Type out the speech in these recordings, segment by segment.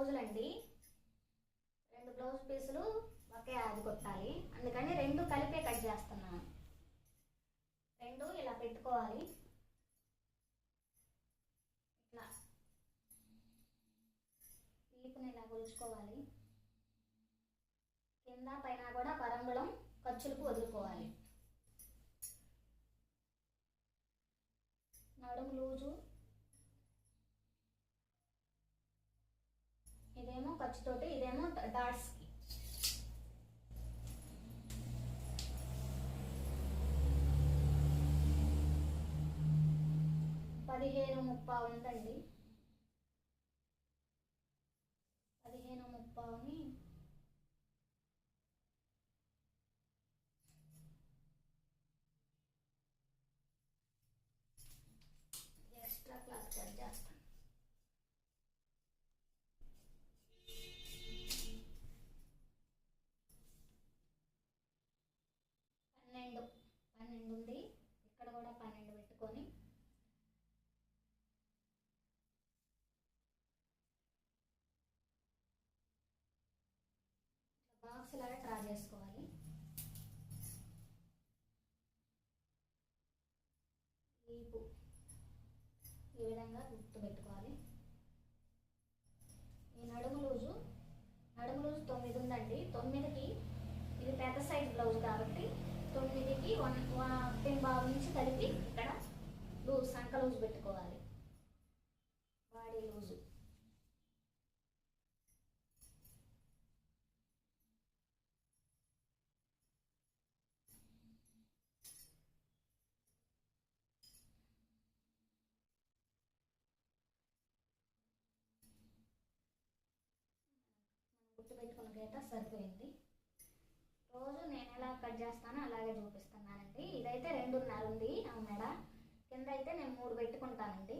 బ్లౌజులు అండి, 2 బ్లౌజ్ పీసులు ఒకే అది కొట్టాలి, అందుకని 2 కలిపే కట్ చేస్తున్నాను. 2 ఇలా పెట్టుకోవాలి, ఇట్లా వీపుని ఇలా కొలుచుకోవాలి, కింద పైన కూడా పరంగుళం ఖర్చులకు వదులుకోవాలి. నడుము లూజు, ఇదేమో ఖర్చుతోటి, ఇదేమో డాట్స్కి. పదిహేను 30 ఉందండి, 15 30ని ఎక్స్ట్రా క్లాత్ కట్ చేస్తాను. 12 ఉంది, ఇక్కడ కూడా 12 పెట్టుకొని బాక్స్ లాగా డ్రా చేసుకోవాలి. వీపు ఈ విధంగా గుర్తు పెట్టుకోవాలి. ఈ నడుము లూజు 9 ఉందండి, 9కి ఇది పెద్ద సైజ్ బ్లౌజ్ కాబట్టి 9కి 1 నుంచి కలిపి ఇక్కడ లూజ్, సంక లూజ్ పెట్టుకోవాలి. బాడీ లూజు గుర్తు పెట్టుకున్న గీత సరిపోయింది. రోజు నేను ఎలా కట్ చేస్తానో అలాగే చూపిస్తున్నానండి. ఇదైతే 2.5 ఉంది మెడ, కింద అయితే నేను 3 పెట్టుకుంటానండి.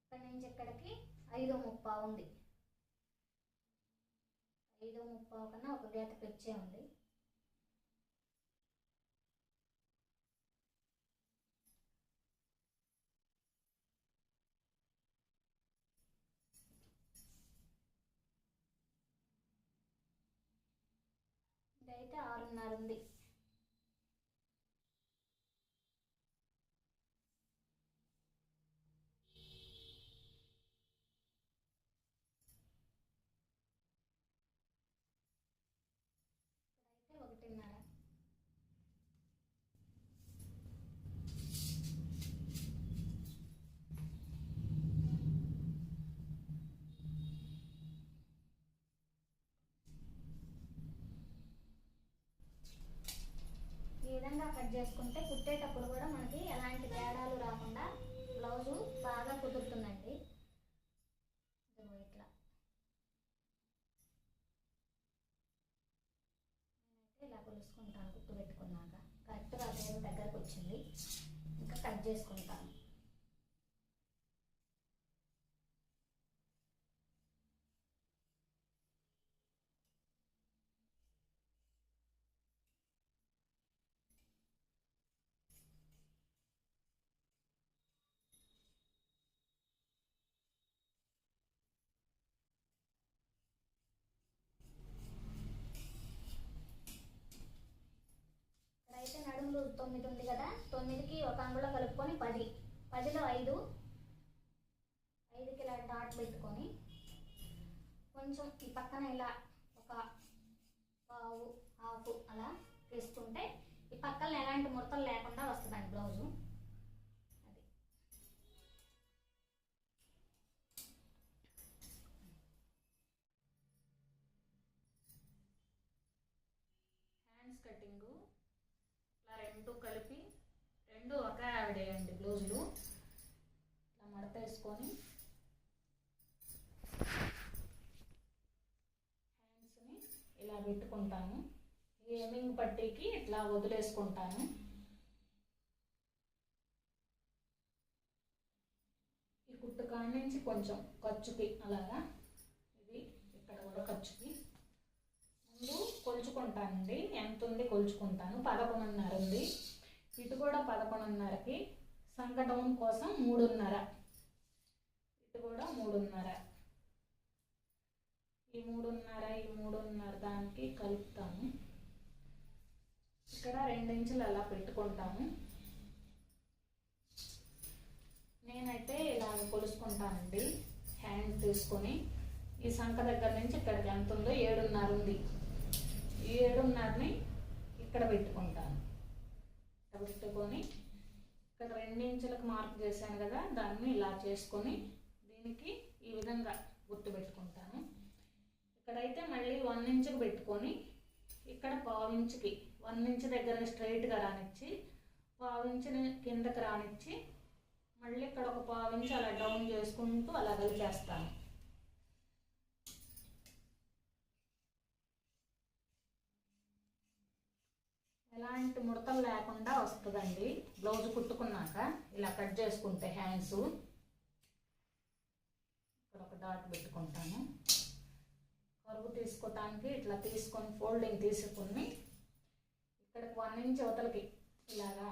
ఇక్కడి నుంచి ఇక్కడికి 5.30 ఉంది, 5.30 కన్నా ఒక గీత పెంచే ఉంది. ఇదైతే 6.5 ఉంది. ఇక్కడైతే 1.5. ఈ విధంగా కట్ చేసుకుంటే కుట్టేటప్పుడు కూడా మనకి ఎలాంటి తేడాలు రాకుండా బ్లౌజు బాగా కుదురుతుందండి. ఇట్లా నేనైతే ఇలా కొలుసుకుంటాను, కుట్టు పెట్టుకున్నాక కరెక్ట్గా అదే దగ్గరకు వచ్చింది, ఇంకా కట్ చేసుకుంటాను. అయితే నడుములు 9 ఉంది కదా, 9కి 1 అంగుళం కలుపుకొని 10, 10లో 5కి ఇలా డాట్ పెట్టుకొని కొంచెం ఈ పక్కన ఇలా ఒక పావు హాఫ్ అలా తీసుకుంటే ఈ పక్కన ఎలాంటి ముడతలు లేకుండా వస్తుందండి బ్లౌజు. అది హ్యాండ్స్ కటింగు ఇలా 2 కలిపి, 2 ఒక ఆవిడే అండి బ్లౌజులు. ఇలా మడత వేసుకొని హ్యాండ్స్ని ఇలా పెట్టుకుంటాను, హేమింగ్ పట్టీకి ఇట్లా వదిలేసుకుంటాను. ఈ కుట్టు కాడ నుంచి కొంచెం ఖర్చుకి అలాగా, ఇది ఇక్కడ కూడా ఖర్చుకి ముందు కొలుచుకుంటానండి. ఎంత ఉంది కొలుచుకుంటాను, 11.5 ఉంది. ఇటు కూడా 11:30కి, సంక డౌన్ కోసం 3:30, ఇటు కూడా 3:30, ఈ 3:30 దానికి కలుపుతాము. ఇక్కడ 2 ఇంచులు అలా పెట్టుకుంటాము. నేనైతే ఇలా కొలుసుకుంటానండి. హ్యాండ్ తీసుకొని ఈ సంక దగ్గర నుంచి ఇక్కడికి ఎంత ఉందో 7:30 ఉంది. ఈ 7:30ని ఇక్కడ పెట్టుకుంటాను. పెట్టుకొని ఇక్కడ 2 ఇంచులకు మార్క్ చేశాను కదా, దాన్ని ఇలా చేసుకొని దీనికి ఈ విధంగా గుర్తు పెట్టుకుంటాను. ఇక్కడైతే మళ్ళీ 1 ఇంచుకు పెట్టుకొని ఇక్కడ 1/2 ఇంచుకి 1 ఇంచు దగ్గర స్ట్రైట్గా రానిచ్చి 1/2 ఇంచుని కిందకి రానిచ్చి మళ్ళీ ఇక్కడ ఒక 1/2 ఇంచు అలా డౌన్ చేసుకుంటూ అలా కలిపేస్తాను. ఎలాంటి ముడతలు లేకుండా వస్తుందండి బ్లౌజ్ కుట్టుకున్నాక. ఇలా కట్ చేసుకుంటే హ్యాండ్స్ ఇక్కడ ఒక డాట్ పెట్టుకుంటాను. కరువు తీసుకోవటానికి ఇట్లా తీసుకొని ఫోల్డింగ్ తీసుకుని ఇక్కడికి 1 ఇంచ్ అవతలకి ఇలాగా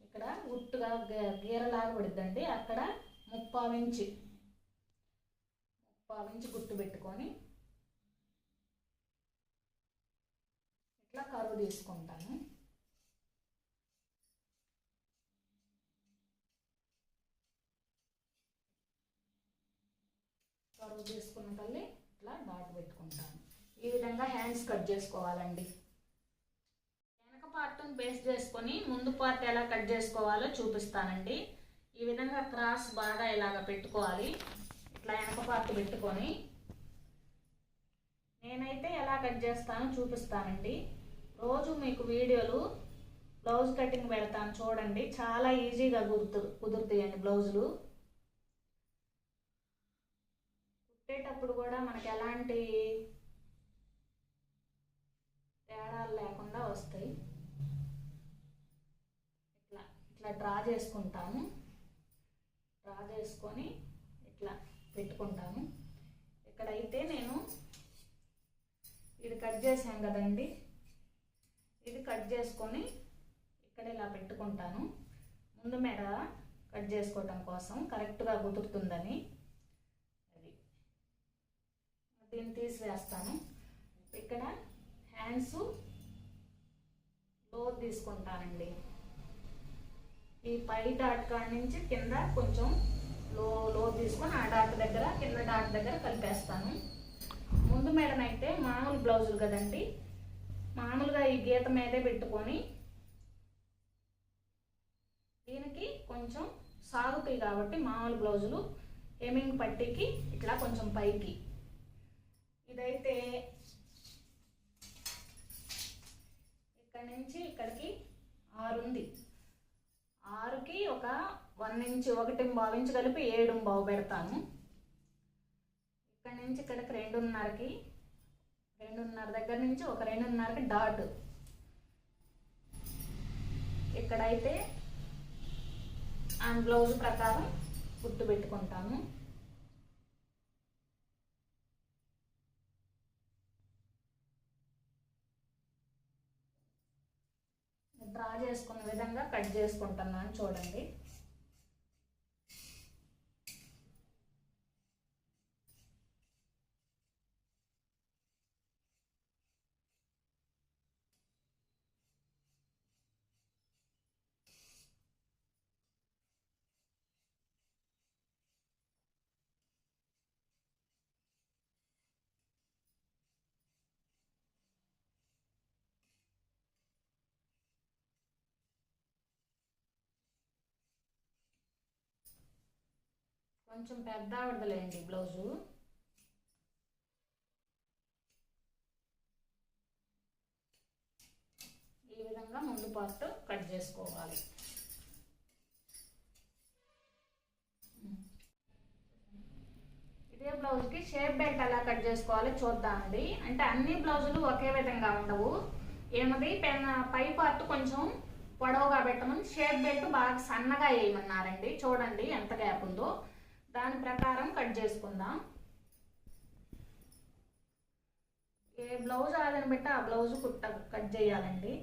ఇక్కడ ఉట్టుగా గీరలాగా పడుద్దండి. అక్కడ 3/4 ఇంచు గుట్టు పెట్టుకొని ఇట్లా కరువు తీసుకుంటాను. కరువు తీసుకున్న తల్లి ఇట్లా డాట్ పెట్టుకుంటాను. ఈ విధంగా హ్యాండ్స్ కట్ చేసుకోవాలండి. వెనక పార్ట్ని బేస్ చేసుకొని ముందు పార్ట్ ఎలా కట్ చేసుకోవాలో చూపిస్తానండి. ఈ విధంగా క్రాస్ బాగా ఇలాగ పెట్టుకోవాలి. ఇట్లా వెనక పార్ట్ పెట్టుకొని నేనైతే ఎలా కట్ చేస్తానో చూపిస్తానండి. రోజు మీకు వీడియోలు బ్లౌజ్ కటింగ్ పెడతాను చూడండి. చాలా ఈజీగా కుదురుతాయండి బ్లౌజులు. కుట్టేటప్పుడు కూడా మనకి ఎలాంటి తేడాలు లేకుండా వస్తాయి. ఇట్లా ఇట్లా డ్రా చేసుకుంటాను. డ్రా చేసుకొని ఇట్లా పెట్టుకుంటాను. ఇక్కడైతే నేను ఇది కట్ చేశాను కదండి, ఇది కట్ చేసుకొని ఇక్కడ ఇలా పెట్టుకుంటాను. ముందు మెడ కట్ చేసుకోవటం కోసం కరెక్ట్గా కుదురుతుందని అది దీన్ని తీసివేస్తాను. ఇక్కడ హ్యాండ్స్ లో తీసుకుంటానండి. ఈ పై డాట్ కాడి నుంచి కింద కొంచెం లో తీసుకొని ఆ డాట్ దగ్గర కింద డాట్ దగ్గర కలిపేస్తాను. ముందు మేడనైతే మామూలు బ్లౌజులు కదండి, మామూలుగా ఈ గీత మీదే పెట్టుకొని దీనికి కొంచెం సాగుతాయి కాబట్టి మామూలు బ్లౌజులు హెమ్మింగ్ పట్టీకి ఇట్లా కొంచెం పైకి. ఇదైతే ఇక్కడ నుంచి ఇక్కడికి 6 ఉంది. 6కి ఒక 1 ఇంచు 1.5 ఇంచు కలిపి 7.5 పెడతాను. ఇక్కడ నుంచి ఇక్కడికి 2:30కి 2:30 దగ్గర నుంచి ఒక 2:30కి డాట్. ఇక్కడైతే ఆ బ్లౌజ్ ప్రకారం గుర్తు పెట్టుకుంటాను. డ్రా చేసుకున్న విధంగా కట్ చేసుకుంటున్నాను చూడండి. కొంచెం పెద్ద ఆవిడలేండి బ్లౌజు. ఈ విధంగా ముందు పార్ట్ కట్ చేసుకోవాలి. ఇదే బ్లౌజ్కి షేప్ బెల్ట్ ఎలా కట్ చేసుకోవాలో చూద్దామండి. అంటే అన్ని బ్లౌజులు ఒకే విధంగా ఉండవు. ఏమది పై పార్ట్ కొంచెం పొడవుగా పెట్టమని షేప్ బెల్ట్ బాగా సన్నగా వేయమన్నారండి. చూడండి ఎంత గ్యాప్ ఉందో, దాని ప్రకారం కట్ చేసుకుందాం. ఏ బ్లౌజ్ ఆదని బట్టి ఆ బ్లౌజ్ కట్ చేయాలండి.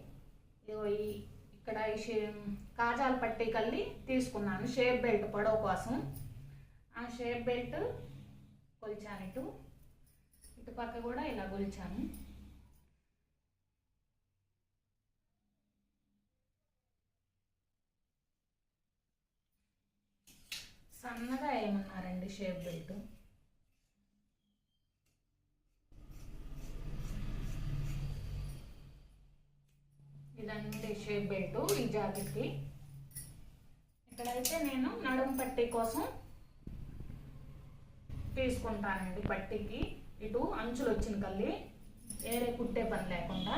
కాజాల పట్టీ కల్లి తీసుకున్నాను షేప్ బెల్ట్ పొడవు కోసం. ఆ షేప్ బెల్ట్ కొలిచాను, ఇటు పక్క కూడా ఇలా కొలిచాను. సన్నగా ఏమన్నారండి షేప్ బెల్ట్. ఇదండి షేప్ బెల్ట్ ఈ జాకెట్కి. ఇక్కడైతే నేను నడుము పట్టీ కోసం తీసుకుంటానండి. పట్టీకి ఇటు అంచులు వచ్చిన కల్లి వేరే కుట్టే పని లేకుండా